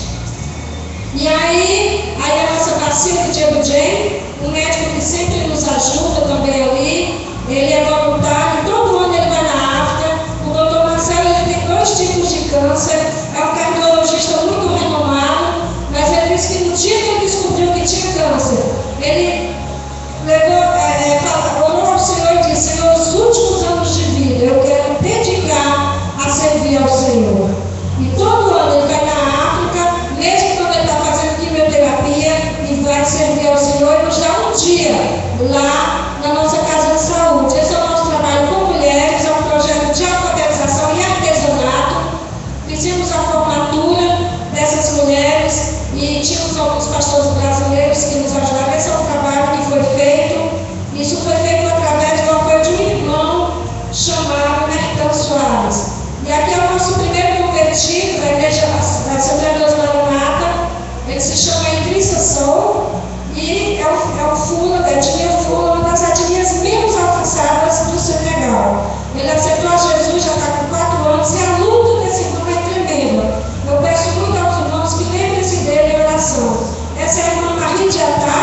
E aí a nossa bacia do Diego Jane, um médico que sempre nos ajuda também ali, ele é voluntário, todo ano ele vai na África. O doutor Marcelo, ele tem 2 tipos de câncer, é um cardiologista muito renomado, mas ele disse que no dia que ele descobriu que tinha câncer, ele orou ao Senhor e disse: Senhor, os últimos anos de vida eu quero dedicar a servir ao Senhor. E todo ano ele vai na África, mesmo quando ele está fazendo quimioterapia, e vai servir ao Senhor e nos dá um dia lá na nossa Casa de Saúde. Esse é o nosso trabalho com mulheres, é um projeto de alfabetização e artesanato. Fizemos a formatura dessas mulheres e tínhamos alguns pastores brasileiros que nos ajudaram. Esse é um trabalho que foi feito. Isso foi feito através do apoio de um irmão chamado Mertão Soares. E aqui é o nosso primeiro convertido da Igreja Assembleia de Deus Maranata. Ele se chama Idrissa Soul e é o Fula, da etnia Fula, uma das etnias menos alcançadas do Senegal. Ele aceitou a Jesus, já está com 4 anos, e a luta desse irmão é tremenda. Eu peço muito aos irmãos que lembrem-se dele em oração. Essa é a irmã Marie Diatá,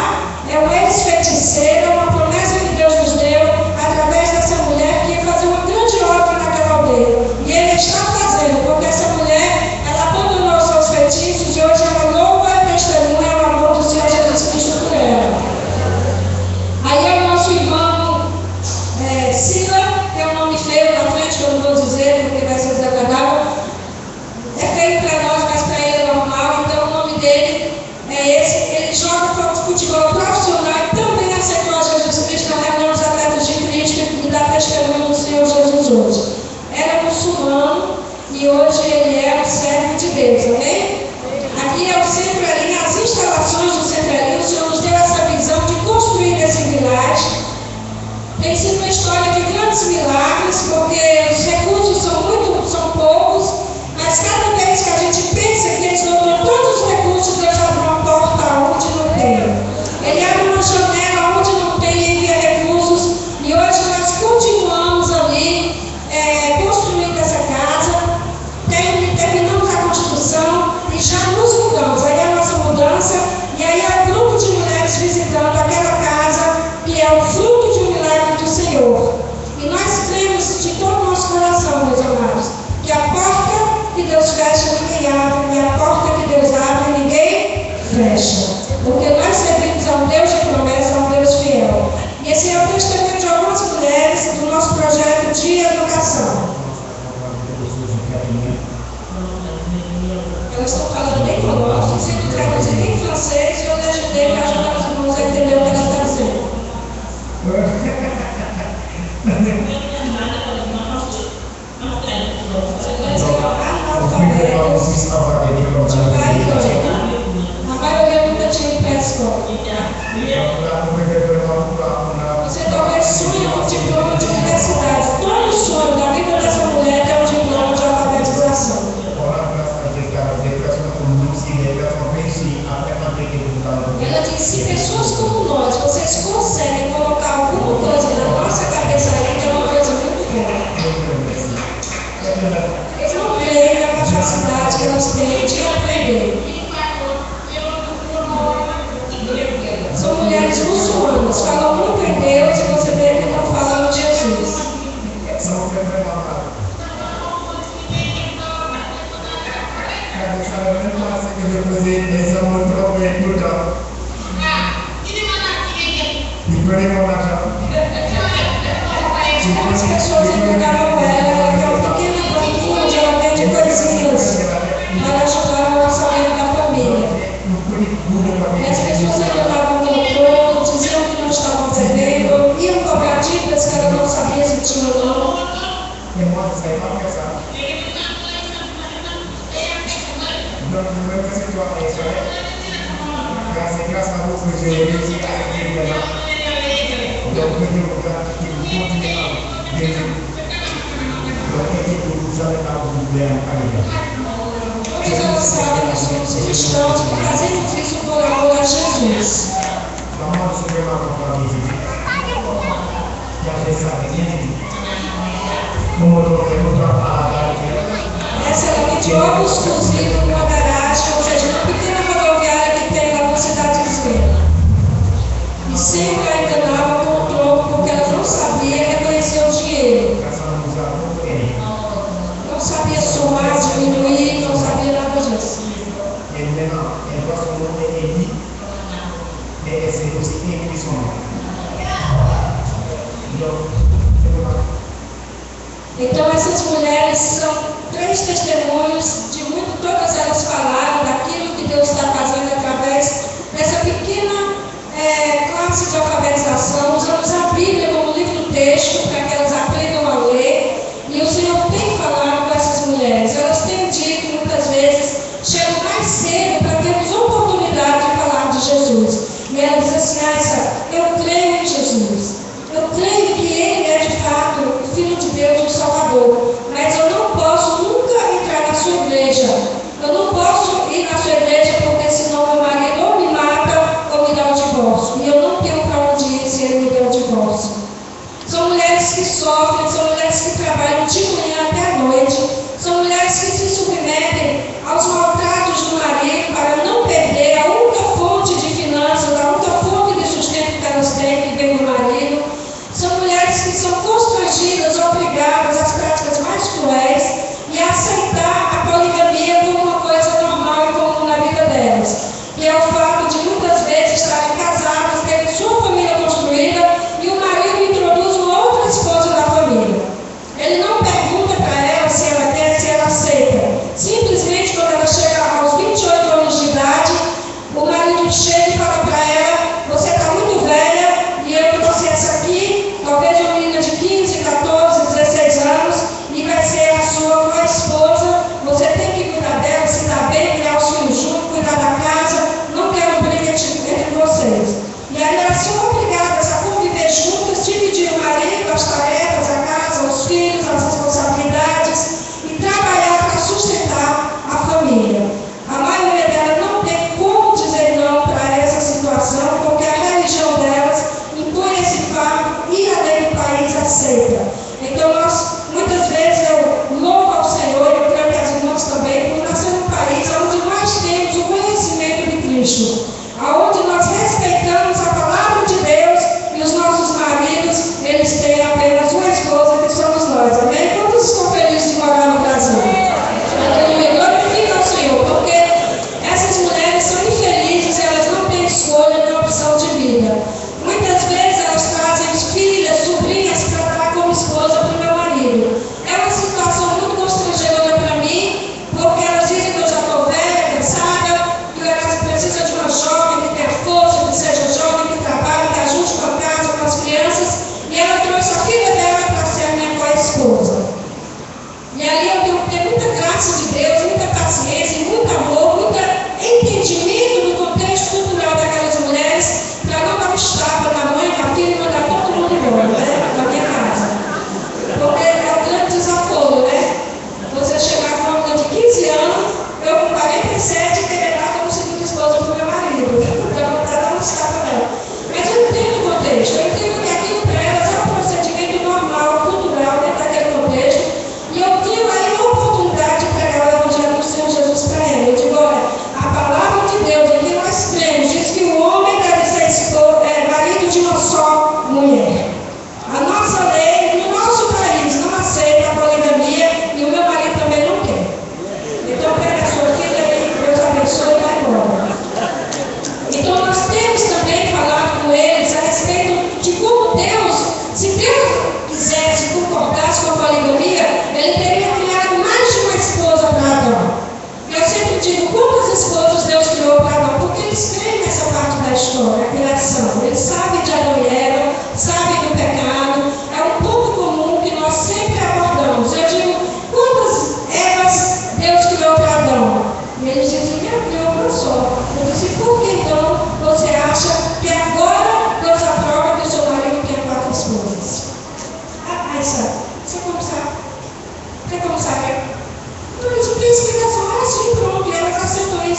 é uma ex-feiticeira, uma promessa que Deus nos deu através dessa mulher que ia fazer uma grande obra naquela aldeia. E ele está fazendo, porque essa mulher, ela abandonou seus feitiços e hoje ela louva e testemunha o amor do Senhor Jesus Cristo por ela. Aí é o nosso irmão Sila, tem um nome feio na frente que eu não vou dizer porque vai ser desagradável. É feio para nós, mas para ele é normal, então o nome dele é esse. Ele joga futebol profissional e também aceitou a Jesus Cristo na reunião dos atletas de Cristo e dá testemunho do Senhor Jesus hoje. Era muçulmano e hoje ele é um servo de Deus, amém? Aqui é o Centralinha, as instalações do Centralinha. O Senhor nos deu essa visão de construir esse village. Tem sido uma história de grandes milagres, porque os recursos são poucos, mas cada vez que a gente pensa que eles não dão todos os recursos, Deus abre uma porta onde não tem. Ele abre uma janela onde não tem e envia recursos. E hoje nós continuamos ali construindo essa casa. Terminamos a construção. de educação. Elas estão falando bem conosco, sendo traduzido em francês, e eu legendei para ajudar os irmãos a entender o que ela está dizendo. A maioria nunca tinha ido para a escola. Você talvez sonhe com diploma de universidade. Todo sonho da vida dessa mulher é um diploma de alfabetização. Ela diz: se pessoas como nós, vocês conseguem colocar alguma coisa na nossa cabeça aí, que é uma coisa muito boa. Eu não creio na capacidade que elas têm de aprender. São mulheres muçulmanas, falam muito em Deus e você vê que não falam de Jesus. As pessoas encontraram ela, que é uma pequena banquinha onde ela vende coisinhas para ajudar o orçamento da família. E as pessoas reclamavam do doutor, diziam que não estavam aprendendo, iam cobrar dívidas que ela não sabia se tinha ou não. Hoje ela sabe que somos cristãos, fazemos isso por amor a Jesus. Essa ela pediu óculos exclusivos numa garagem, ou seja, uma pequena rodoviária que tem na cidade esquerda. E sempre a enganava com o troco, porque ela não sabia reconhecer o dinheiro. Não sabia somar, diminuir, não sabia nada disso. Então essas mulheres são 3 testemunhos de muito, todas elas falaram daquilo que Deus está fazendo através dessa pequena classe de alfabetização. Usamos a Bíblia como livro-texto para que elas aprendam a ler. E o Senhor tem falado com essas mulheres. Elas têm dito que muitas vezes chegam mais cedo para termos oportunidade de falar de Jesus. E elas dizem assim: Essa, eu creio em Jesus. Eu creio que Ele é de fato o Filho de Deus, o Salvador. Mas eu não posso nunca entrar na sua igreja. Eu não posso ir na sua igreja porque senão meu marido ou me mata ou me dá um divórcio. E eu não tenho para onde ir se ele me der um divórcio. São mulheres que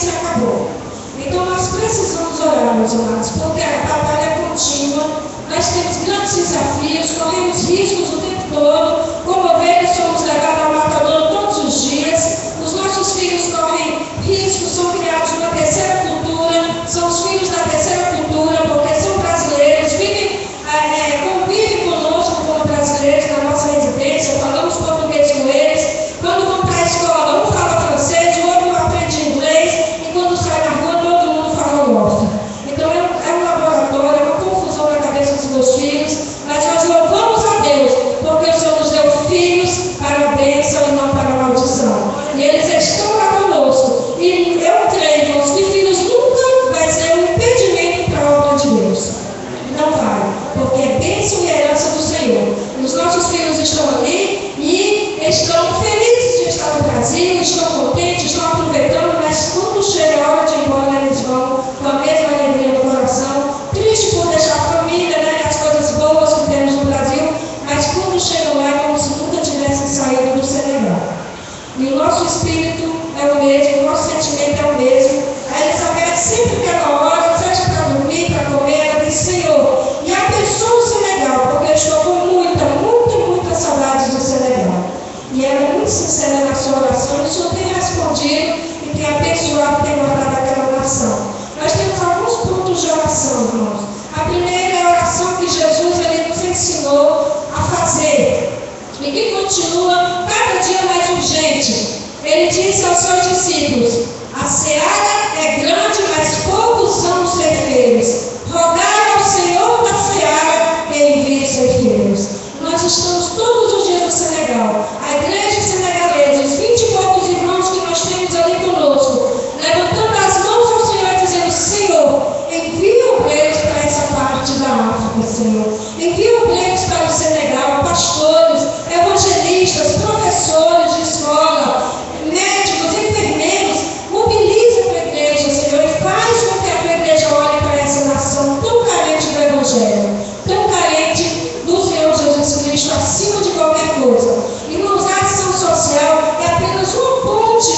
se acabou. Então nós precisamos orar, meus amados, porque a batalha é contínua, nós temos grandes desafios, corremos riscos o tempo todo, como ovelhas somos levados ao matadouro todos os dias, os nossos filhos correm riscos, são criados numa terceira cultura, são os filhos da terceira cultura, porque são brasileiros, convivem conosco como brasileiros na nossa residência, falamos português com eles, quando vão para a escola, um fala francês, o outro aprende inglês, e quando sai na rua, todo mundo fala off. Então é um laboratório, é uma confusão na cabeça dos meus filhos, mas nós louvamos a Deus, porque o Senhor nos deu filhos para a bênção e não para a maldição. E eles estão lá conosco. E eu creio, irmãos, que filhos nunca vai ser um impedimento para a obra de Deus. Não vai, porque é bênção e herança do Senhor. E os nossos filhos estão ali e estão felizes de estar no Brasil, estão contentes, estão aproveitando, mas quando chega a hora de ir embora, eles vão com a mesma alegria no coração, triste por deixar a família, né, as coisas boas que temos no Brasil, mas quando chegam lá, é como se nunca tivessem saído do Senegal. E o nosso espírito é o mesmo, o nosso sentimento é o mesmo. A Elizabeth, sempre que ela ora, seja para dormir, para comer, ela diz: Senhor, e abençoa o Senegal, porque eu estou com muita saudade do Senegal. E ela é muito sincera na sua oração, e o Senhor tem respondido e tem abençoado, tem guardado aquela nação. Nós temos alguns pontos de oração, irmãos. A primeira é a oração que Jesus ele nos ensinou a fazer, e que continua cada dia mais urgente. Ele disse aos seus discípulos: a seara é grande, mas poucos são os ceifeiros. Rogai ao Senhor da seara que envie ceifeiros. Nós estamos todos os dias no Senegal. A igreja senegalesa, os 20 e poucos irmãos que nós temos ali conosco, levantando as mãos ao Senhor e dizendo: Senhor, envia obreiros para essa parte da África, Senhor. Envia obreiros para o Senegal, pastores, evangelistas, professores de escola, médicos, enfermeiros. Mobiliza a tua igreja, Senhor, e faz com que a tua igreja olhe para essa nação tão carente do Evangelho, tão carente do Senhor Jesus Cristo, acima de qualquer coisa. Irmãos, a ação social é apenas uma ponte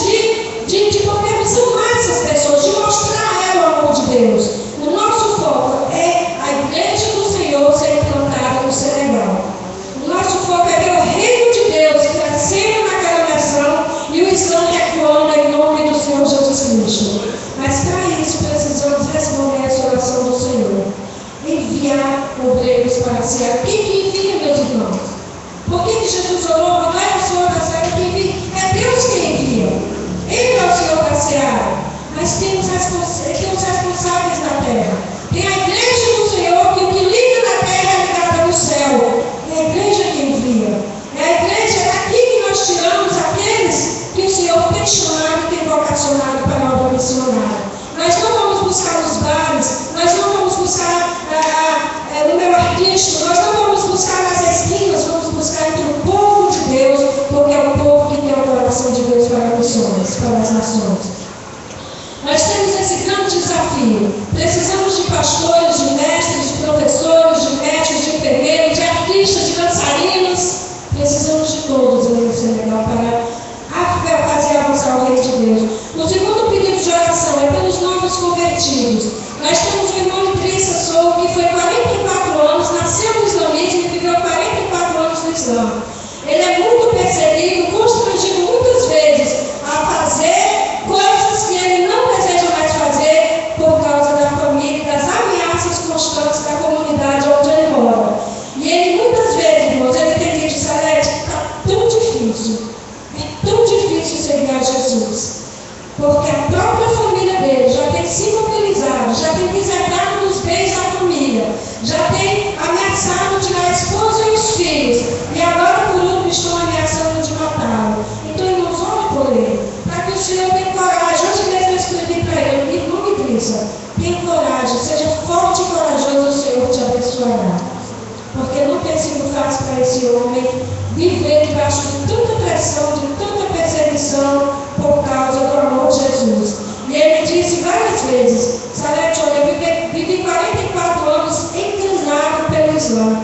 de podermos amar essas pessoas, de mostrar a ela o amor de Deus. O nosso foco é a igreja do Senhor ser implantada no Senegal. O nosso foco é ver o reino de Deus crescendo naquela nação e o Islã recuando em nome do Senhor Jesus Cristo. Mas para isso precisamos responder essa oração do Senhor. Enviar obreiros para a seara. Quem que envia, meus irmãos? Por que Jesus orou? Não é o Senhor da seara que envia. É Deus que envia. Ele é o Senhor da seara. Mas tem os responsáveis na terra. Tem a igreja do Senhor que o que liga na terra é ligada no céu. É a igreja que envia. É a igreja, é aqui que nós tiramos aqueles que o Senhor tem chamado, tem vocacionado para a obra missionária. Nós não vamos buscar nos bares, nós não vamos buscar no meio artístico, nós não vamos buscar nas esquinas, vamos buscar entre o povo de Deus, porque é o povo que tem o coração de Deus para missões, para as nações. Nós temos esse grande desafio. Precisamos de pastores, de mestres, de professores, de médicos, de enfermeiros, de artistas, de dançarinos. Precisamos de todos ali no Senegal para fazer avançar o reino de Deus. O segundo pedido de oração é pelos novos convertidos. Nós temos o irmão Idrissa Sow, que foi 44 anos, nasceu no islamismo e viveu 44 anos no Islã. Ele é muito perseguido, constrangido muitas vezes a fazer coisas que ele não deseja mais fazer por causa da família e das ameaças constantes da comunidade onde ele mora. E ele muitas vezes, irmãos, ele tem dito: Salete, está tão difícil, é tão difícil seguir a Jesus. Porque a própria família dele já tem se mobilizado, já tem pisado nos bens da família, já tem ameaçado tirar a esposa e os filhos, e agora por último estão ameaçando de matá-lo. Então, irmãos, ore por ele, para que o Senhor tenha coragem. Hoje mesmo eu escrevi para ele: irmão Idrissa, tenha coragem, seja forte e corajoso, o Senhor te abençoará. Porque não tem sido fácil para esse homem viver debaixo de tanta pressão, de tanta perseguição, por causa do amor de Jesus. E ele disse várias vezes: Salete, olha, eu vivi 44 anos inclinado pelo Islã.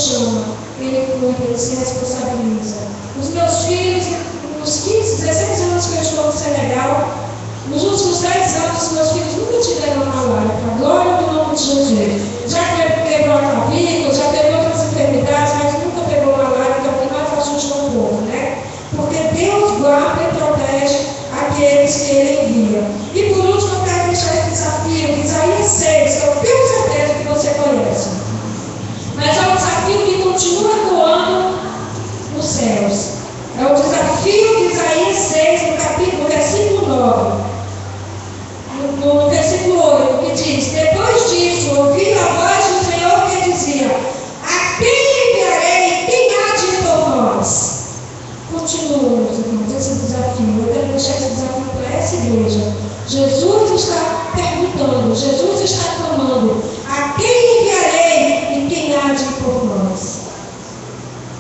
chama, ele cuida, ele se responsabiliza. Os meus filhos, nos 15, 16 anos que eu estou no Senegal, nos últimos 10 anos, meus filhos nunca tiveram malária, para a glória do nome de Jesus. Já quebrou a clavícula, já teve outras enfermidades, mas nunca pegou malária, que é o que mais assusta o povo, né? Porque Deus guarda e protege aqueles que Ele envia. E por último, eu quero deixar esse desafio, Isaías 6, que eu tenho certeza que você conhece. Mas é um desafio que continua ecoando nos céus. É o desafio de Isaías 6, no versículo 9. No versículo 8, que diz: depois disso, ouvi a voz do Senhor que dizia: a quem enviarei? Quem há de ir por nós? Continua, meus irmãos, esse desafio. Eu quero deixar esse desafio para essa igreja. Jesus está perguntando, Jesus está clamando: a quem enviarei e quem há de ir por nós?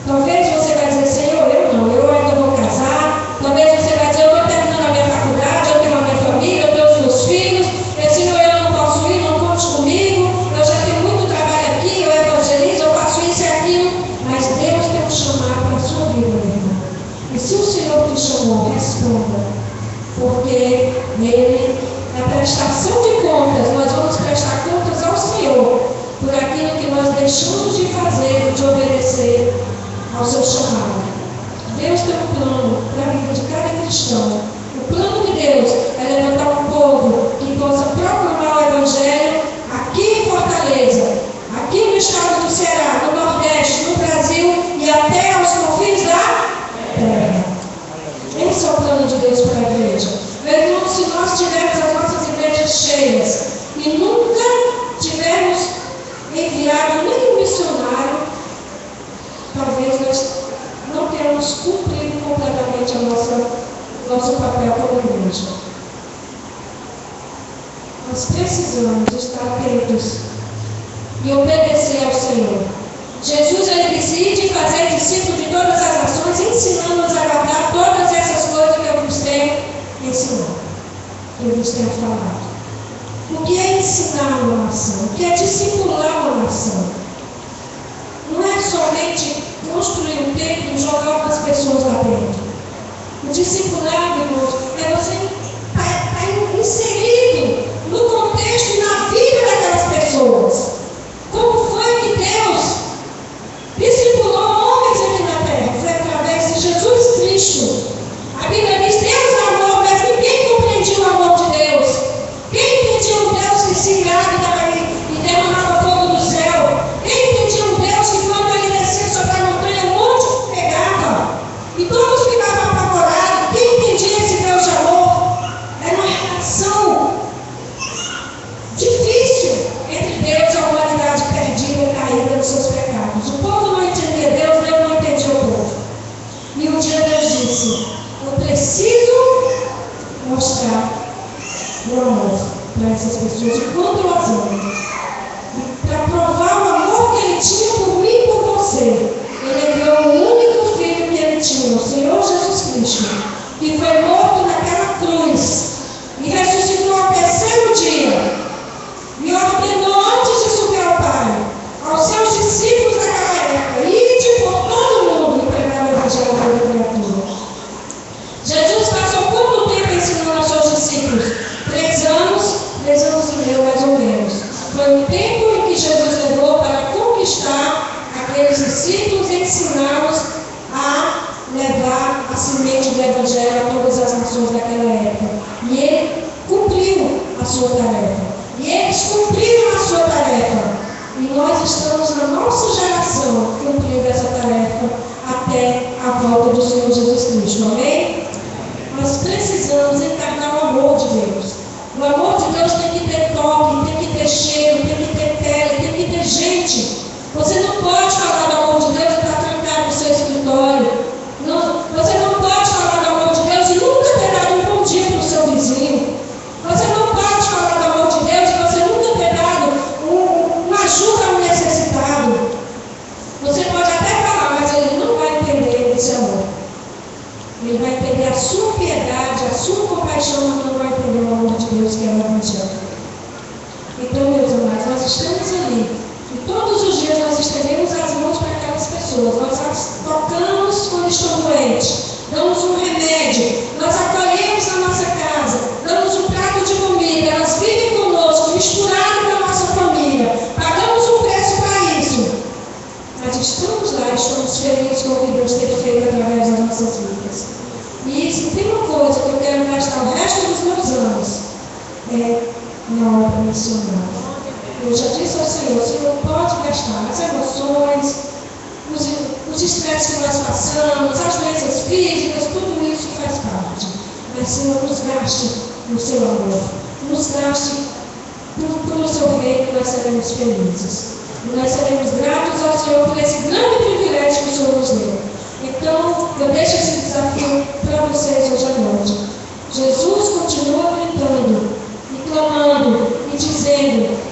Talvez você vai dizer: Senhor, eu não, eu ainda vou casar. Talvez você vai dizer: eu estou terminando a minha faculdade, eu tenho a minha família, eu tenho os meus filhos. Senhor, eu não posso ir, não conte comigo. Eu já tenho muito trabalho aqui, eu evangelizo, eu faço isso e aquilo. Mas Deus tem um chamado para a sua vida, meu irmão. E se o Senhor te chamou, responda. Porque Ele, na prestação de contas, nós vamos prestar contas ao Senhor por aquilo que nós deixamos de fazer, de obedecer ao seu chamado. Deus tem um plano para a vida de cada cristão. O plano de Deus é levantar um povo que possa proclamar o Evangelho aqui em Fortaleza, aqui no estado do Ceará, no Nordeste, no Brasil e até aos confins da terra. Esse é o plano de Deus para a igreja. Meu irmão, se nós tivermos as nossas igrejas cheias e nunca tivermos enviado nenhum missionário, talvez nós não tenhamos cumprido completamente nosso papel como igreja. Nós precisamos estar atentos e obedecer ao Senhor. Jesus, ele disse: ide fazer discípulos de todas as nações, ensinando-os a guardar todas essas coisas que eu vos tenho ensinado, que eu vos tenho falado. O que é ensinar uma nação? O que é discipular uma nação? Não é somente construir um templo e jogar algumas pessoas lá dentro. O discipulado, irmãos, é você estar inserido no contexto e na vida daquelas pessoas. Como foi que Deus discipulou homens aqui na terra? Foi através de Jesus Cristo. A Bíblia diz: Deus é amor, mas ninguém compreendia o amor de Deus. Quem entendia um Deus que se irava e derramava fogo do céu? Quem entendia um Deus que, quando ele descia sobre a montanha, um monte pegava e todos ficavam apavorados? Quem entendia esse Deus de amor? Era uma relação difícil entre Deus e a humanidade perdida e caída nos seus pecados. O povo não entendia Deus, Deus não entendia o povo. E um dia Deus disse: eu preciso mostrar o amor para essas pessoas enquanto eu as amo. E para provar o amor que ele tinha por mim e por você, ele enviou o único filho que ele tinha, o Senhor Jesus Cristo, que foi morto naquela cruz e ressuscitou ao terceiro dia. E ordenou, antes de subir ao Pai, aos seus discípulos daquela época: ide por todo mundo e pregar o Evangelho a toda criatura. Jesus passou quanto tempo ensinando aos seus discípulos? 3 anos e meio, mais ou menos. Foi o tempo em que Jesus levou para conquistar aqueles discípulos e ensiná-los a levar a semente do Evangelho a todas as nações daquela época. E ele cumpriu a sua tarefa. E eles cumpriram a sua tarefa. E nós estamos na nossa geração cumprindo essa tarefa até a volta do Senhor Jesus Cristo. Amém? Nós precisamos encarnar o amor de Deus. O amor de Deus tem que ter toque, tem que ter cheiro, tem que ter pele, tem que ter gente. Você não pode falar do amor de Deus e estar trancado no seu escritório. Não, você não pode falar do amor de Deus e nunca ter dado um bom dia para o seu vizinho. Você não pode falar do amor de Deus e você nunca ter dado uma ajuda ao necessitado. Você pode até falar, mas ele não vai entender esse amor. Ele vai entender a sua piedade, a sua compaixão, mas não vai entender o amor de Deus, que é o Evangelho. Então, meus amados, nós estamos ali. E todos os dias nós estamos pessoas, nós as tocamos quando estão doentes, damos um remédio, nós acolhemos na nossa casa, damos um prato de comida, elas vivem conosco, misturadas com a nossa família, pagamos um preço para isso. Mas estamos lá, estamos felizes com o que Deus tem feito através das nossas vidas. E se tem uma coisa que eu quero gastar o resto dos meus anos, é na obra missionária. Eu já disse ao Senhor, o Senhor pode gastar as emoções, os estresses que nós passamos, as doenças físicas, tudo isso faz parte. Mas, Senhor, nos gaste no seu amor, nos gaste pelo seu reino, nós seremos felizes. E nós seremos gratos ao Senhor por esse grande privilégio que o Senhor nos deu. Então, eu deixo esse desafio para vocês hoje à noite. Jesus continua gritando e clamando e dizendo: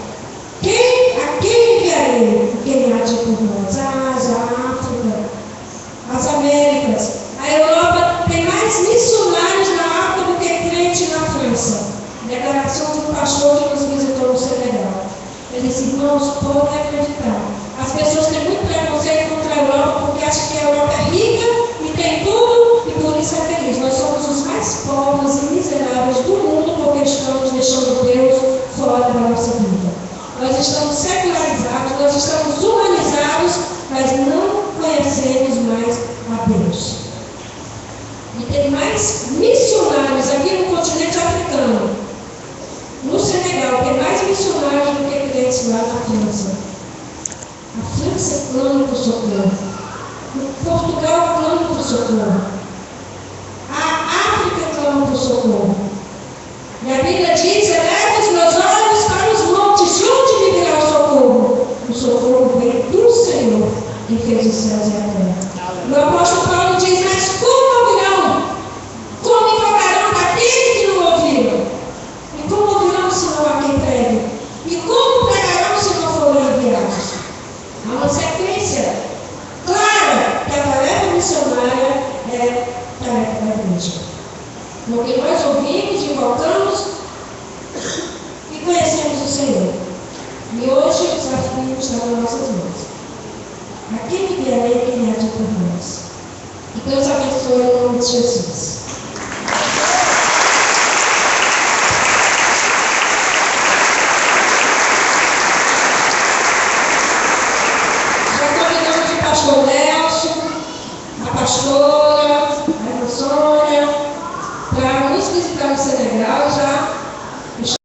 a quem enviarei? Quem há de por nós? A Ásia, a África, as Américas, a Europa tem mais missionários na África do que crente na França. Declaração de um pastor que nos visitou no Senegal. Ele disse: irmãos, podem acreditar. As pessoas têm muito preconceito contra a Europa porque acham que a Europa é rica e tem tudo e por isso é feliz. Nós somos os mais pobres e miseráveis do mundo porque estamos deixando Deus fora da nossa vida. Nós estamos secularizados, nós estamos humanizados, mas não conhecemos mais a Deus. E tem mais missionários aqui no continente africano. No Senegal, tem mais missionários do que crentes lá na França. A França clama por socorro. Portugal clama por socorro. A África clama por socorro. E a Bíblia diz: eleva os meus olhos para os montes, de onde me virá o socorro? O socorro vem do Senhor, que fez os céus e a terra. O apóstolo Paulo diz: mas como ouvirão? Como invocarão daqueles que não ouviram? E como ouvirão se não há quem pregue? E como pregarão se não forem enviados? Há uma sequência clara que a tarefa missionária é tarefa da igreja. Porque nós ouvimos, invocamos e conhecemos o Senhor. E hoje o desafio está nas nossas mãos. A quem enviarei, quem há de por nós? Que Deus abençoe em nome de Jesus. Pastor Nelson, a pastora, a irmã Sônia, para nos visitar no Senegal. Já